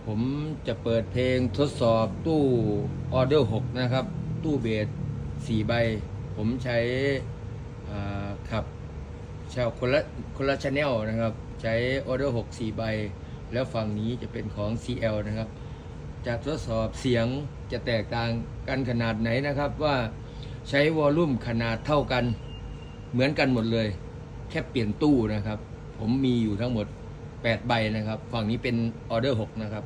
ผมจะเปิดเพลงทดสอบตู้ออเดอร์6นะครับตู้เบส4ใบผมใช้ขับชาวคนละชแนลนะครับใช้ออเดอร์6 4ใบแล้วฝั่งนี้จะเป็นของ CL นะครับจะทดสอบเสียงจะแตกต่างกันขนาดไหนนะครับว่าใช้วอลลุ่มขนาดเท่ากันเหมือนกันหมดเลยแค่เปลี่ยนตู้นะครับผมมีอยู่ทั้งหมด8ใบนะครับฝั่งนี้เป็นออเดอร์6นะครับ